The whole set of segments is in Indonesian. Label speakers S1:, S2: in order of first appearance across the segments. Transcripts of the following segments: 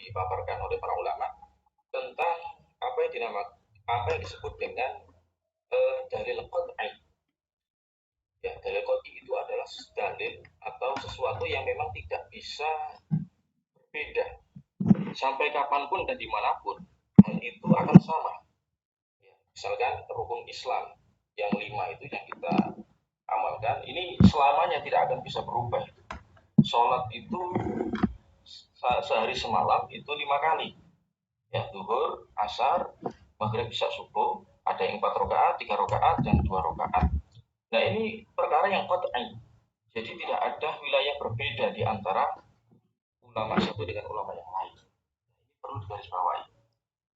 S1: dipaparkan oleh para ulama tentang apa yang disebut dengan dalil qat'i. Ya, dalil qat'i itu adalah dalil atau sesuatu yang memang tidak bisa berbeda sampai kapanpun dan dimanapun hal itu akan sama. Ya, misalkan rukun Islam yang 5 itu yang kita amalkan ini selamanya tidak akan bisa berubah. Sholat itu sehari semalam itu 5 kali, ya, zuhur, asar, maghrib, isya, subuh. Ada yang 4 rakaat, 3 rakaat, dan 2 rakaat. Nah, ini perkara yang qat'i. Jadi tidak ada wilayah berbeda di antara ulama satu dengan ulama yang lain. Ini perlu digarisbawahi.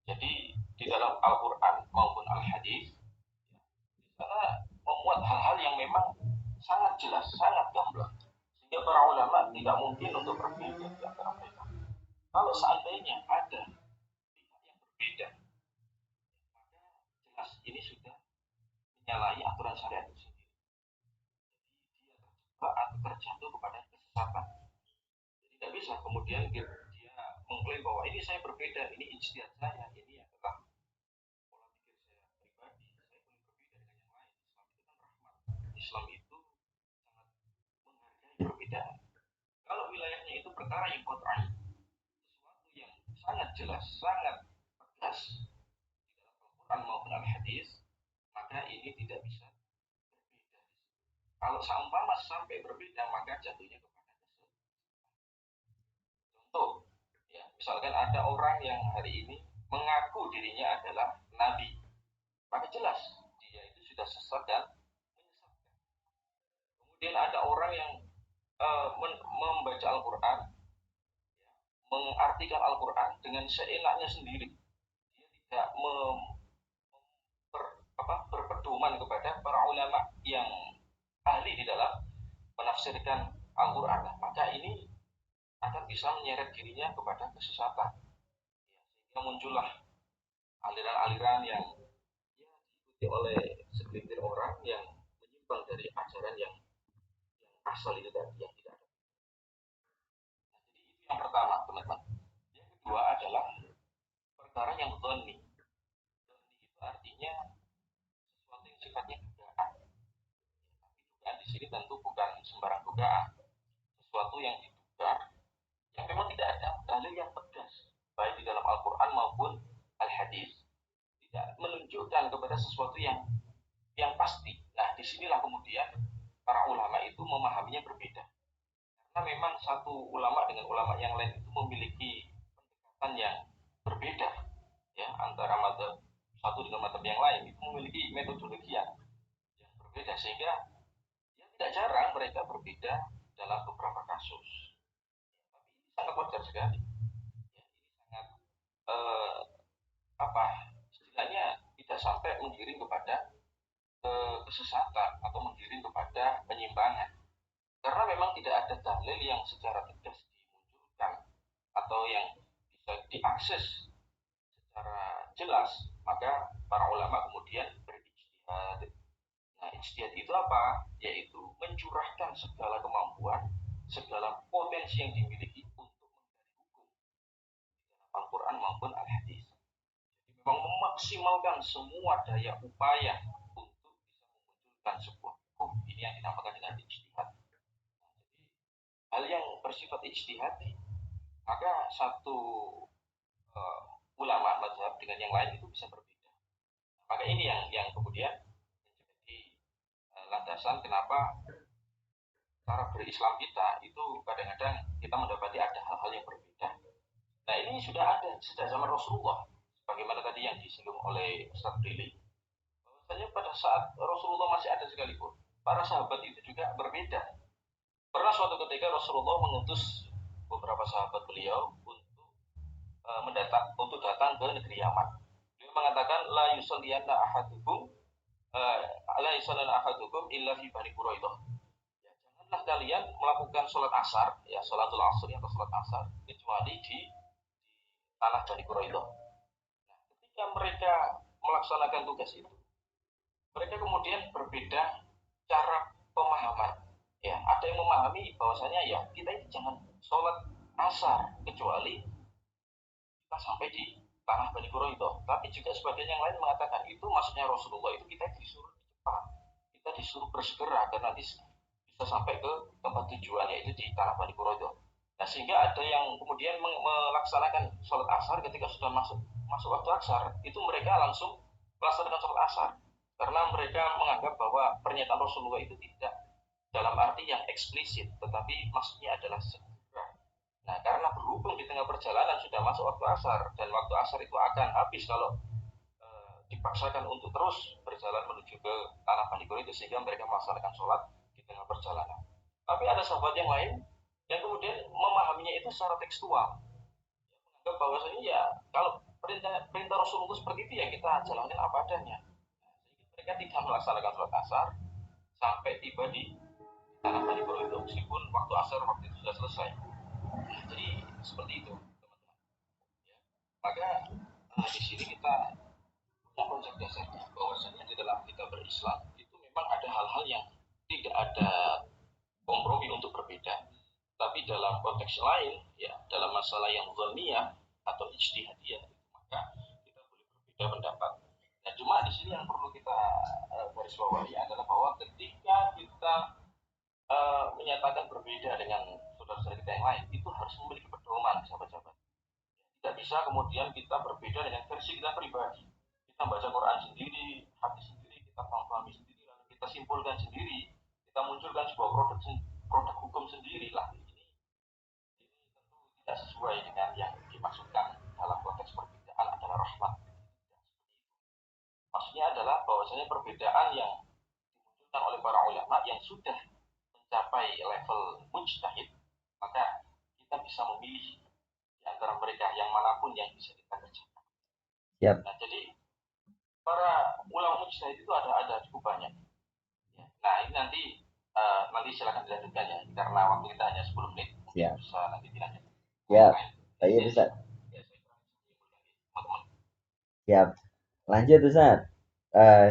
S1: Jadi di dalam Al-Quran maupun Al-Hadis, di sana memuat hal-hal yang memang sangat jelas, sangat gamblang. Sehingga para ulama tidak mungkin untuk berbeda di antara mereka. Kalau seandainya ada pihak yang berbeda, maka jelas ini sudah menyalahi aturan syariat itu sendiri. Jadi dia terjebak atau terjatuh kepada kesesatan. Jadi tidak bisa kemudian dia mengklaim bahwa ini saya berbeda, ini ijtihad saya, ini adalah pola pikir saya pribadi, saya boleh berbeda dengan yang lain. Islam itu kan rahmat. Islam itu sangat menghargai perbedaan. Kalau wilayahnya itu perkara yang qat'i, sesuatu yang sangat jelas, sangat tegas di dalam Al-Quran maupun Al-Hadis, maka ini tidak bisa berbeda. Kalau seumpama sampai berbeda, maka jatuhnya kepada kesesatan. Contoh, ya, misalkan ada orang yang hari ini mengaku dirinya adalah nabi, maka jelas dia itu sudah sesat dan menyesatkan. Kemudian ada orang yang membaca Al-Quran, ya, mengartikan Al-Quran dengan seenaknya sendiri. Dia tidak berpedoman kepada para ulama yang ahli di dalam menafsirkan Al-Quran. Maka ini akan bisa menyeret dirinya kepada kesesatan. Ya, sehingga muncullah aliran-aliran yang ya, diikuti oleh segelintir orang yang menyimpang dari ajaran yang asal itu tadi yang tidak ada. Nah, jadi itu yang pertama, teman-teman. Yang kedua adalah perkara yang dhonni. Dhonni itu artinya sesuatu yang sifatnya dugaan. Tapi dugaan di sini tentu bukan sembarang dugaan. Sesuatu yang diduga, yang memang tidak ada dalil yang tegas, baik di dalam Al-Quran maupun Al-Hadis, tidak menunjukkan kepada sesuatu yang pasti. Nah, disinilah kemudian para ulama itu memahaminya berbeda. Karena memang satu ulama dengan ulama yang lain itu memiliki pendekatan yang berbeda, ya, antara madzhab satu dengan madzhab yang lain itu memiliki metodologi yang berbeda, sehingga ya, tidak jarang mereka berbeda dalam beberapa kasus. Tapi ini sangat wajar sekali. Ya, ini sangat eh, apa istilahnya tidak sampai menggiring kepada kesesatan atau menggiring kepada penyimpangan. Karena memang tidak ada dalil yang secara tegas dimunculkan atau yang bisa diakses secara jelas, maka para ulama kemudian berijtihad. Nah, ijtihad itu apa? Yaitu mencurahkan segala kemampuan, segala potensi yang dimiliki untuk menggali hukum di dalam Al-Quran maupun Al-Hadis. Jadi memang memaksimalkan semua daya upaya untuk bisa memunculkan sebuah hukum. Ini yang dinamakan dengan ijtihad. Hal yang bersifat ijtihadi, maka satu ulama mazhab dengan yang lain itu bisa berbeda. Maka ini yang kemudian menjadi landasan kenapa cara berislam kita itu kadang-kadang kita mendapati ada hal-hal yang berbeda. Nah, ini sudah ada sejak zaman Rasulullah, bagaimana tadi yang disinggung oleh Ustaz Brili, bahwasanya pada saat Rasulullah masih ada sekalipun, para sahabat itu juga berbeda. Pernah suatu ketika Rasulullah mengutus beberapa sahabat beliau untuk datang ke negeri Yaman. Dia mengatakan la yusalliyanna ahadukum la yusalliyanna ahadukum illa fi Bani Quraidah. Ya, janganlah kalian melakukan sholat asar, ya, sholatul asr atau sholat asar, kecuali di tanah Bani Quraidah. Nah, ketika mereka melaksanakan tugas itu, mereka kemudian berbeda cara pemahaman. Ya, ada yang memahami bahwasanya ya kita ini jangan sholat asar kecuali sampai di tanah Bani Quraidah. Tapi juga sebagian yang lain mengatakan itu maksudnya Rasulullah itu kita disuruh cepat, kita disuruh bersegera agar nanti bisa sampai ke tempat tujuan yaitu di tanah Bani Quraidah. Nah, sehingga ada yang kemudian melaksanakan sholat asar ketika sudah masuk waktu asar, itu mereka langsung melaksanakan sholat asar karena mereka menganggap bahwa pernyataan Rasulullah itu tidak dalam arti yang eksplisit, tetapi maksudnya adalah segera. Nah, karena berhubung di tengah perjalanan sudah masuk waktu asar dan waktu asar itu akan habis kalau dipaksakan untuk terus berjalan menuju ke tanah Bani Quraidah sehingga mereka melaksanakan sholat di tengah perjalanan. Tapi ada sahabat yang lain yang kemudian memahaminya itu secara tekstual, menganggap bahwasanya ya kalau perintah Rasulullah seperti itu ya kita jalankan apa adanya. Mereka tidak melaksanakan sholat asar sampai tiba di tanah Bani Quraidah meskipun waktu asar waktu itu sudah selesai. Jadi seperti itu, teman-teman. Ya. Maka di sini kita punya konsep dasarnya bahwasanya di dalam kita berislam itu memang ada hal-hal yang tidak ada kompromi untuk berbeda. Tapi dalam konteks lain, ya dalam masalah yang zoniyah atau ijtihadiyah, maka kita boleh berbeda pendapat. Nah, cuma di sini yang perlu kita garis bawahi adalah bahwa ketika kita menyatakan berbeda dengan saudara-saudara kita yang lain, itu harus memiliki pedoman, sahabat-sahabat. Tidak bisa kemudian kita berbeda dengan versi kita pribadi. Kita baca Quran sendiri, hadis sendiri, kita pahami sendiri, lalu kita simpulkan sendiri, kita munculkan sebuah produk hukum sendiri lah. Ini tentu tidak sesuai dengan yang dimaksudkan dalam konteks perbedaan adalah rahmat. Maksudnya adalah bahwasanya perbedaan yang dimunculkan oleh para ulama yang sudah mencapai level mujtahid, maka kita bisa memilih di antara mereka yang manapun yang bisa kita kerjakan.
S2: Siap.
S1: Nah, jadi para ulama mujtahid itu ada cukup banyak. Ya. Nah, ini nanti silakan dilanjutkan ya, karena waktu kita hanya 10 menit, mungkin
S2: Siap.
S1: bisa nanti dilanjutkan.
S2: Siap.
S1: Ini
S2: Baik,
S1: sesi
S2: Ustaz.
S1: ya, teman-teman.
S2: Siap. Lanjut, Ustaz. Eh,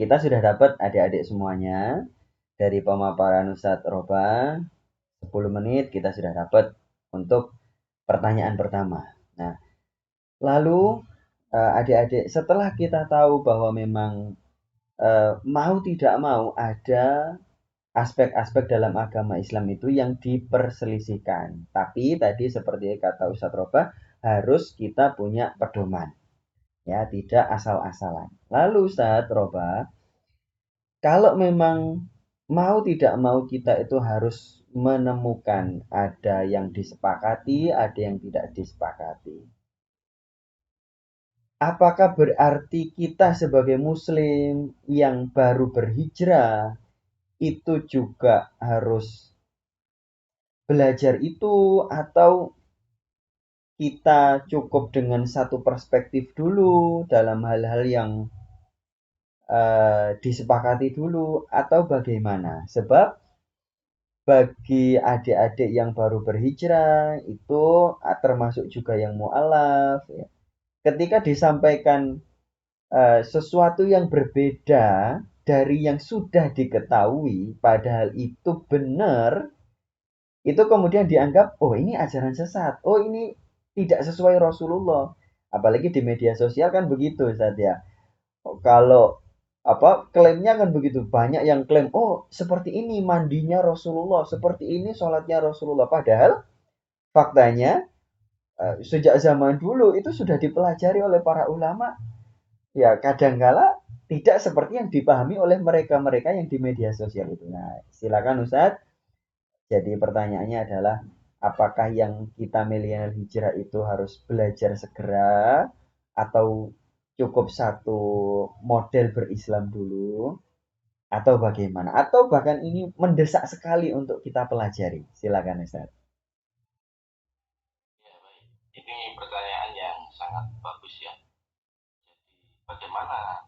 S2: kita sudah dapat adik-adik semuanya dari pemaparan Ustaz Roba. 10 menit kita sudah dapat untuk pertanyaan pertama. Nah, lalu adik-adik setelah kita tahu bahwa memang mau tidak mau ada aspek-aspek dalam agama Islam itu yang diperselisihkan. Tapi tadi seperti kata Ustadz Roba, harus kita punya pedoman. Ya, tidak asal-asalan. Lalu Ustadz Roba, kalau memang mau tidak mau kita itu harus menemukan ada yang disepakati, ada yang tidak disepakati. Apakah berarti kita sebagai muslim yang baru berhijrah itu juga harus belajar itu, atau kita cukup dengan satu perspektif dulu dalam hal-hal yang disepakati dulu, atau bagaimana? Sebab bagi adik-adik yang baru berhijrah itu termasuk juga yang mu'alaf ya. Ketika disampaikan sesuatu yang berbeda dari yang sudah diketahui padahal itu benar, itu kemudian dianggap oh ini ajaran sesat, oh ini tidak sesuai Rasulullah. Apalagi di media sosial kan begitu Ustaz ya. Kalau apa klaimnya kan begitu, banyak yang klaim oh seperti ini mandinya Rasulullah, seperti ini sholatnya Rasulullah, padahal faktanya sejak zaman dulu itu sudah dipelajari oleh para ulama, ya kadangkala tidak seperti yang dipahami oleh mereka-mereka yang di media sosial itu. Nah, silakan Ustadz. Jadi pertanyaannya adalah apakah yang kita milenial hijrah itu harus belajar segera atau cukup satu model berislam dulu, atau bagaimana? Atau bahkan ini mendesak sekali untuk kita pelajari. Silakan Ustaz.
S1: Ya, baik. Ini pertanyaan yang sangat bagus ya. Jadi bagaimana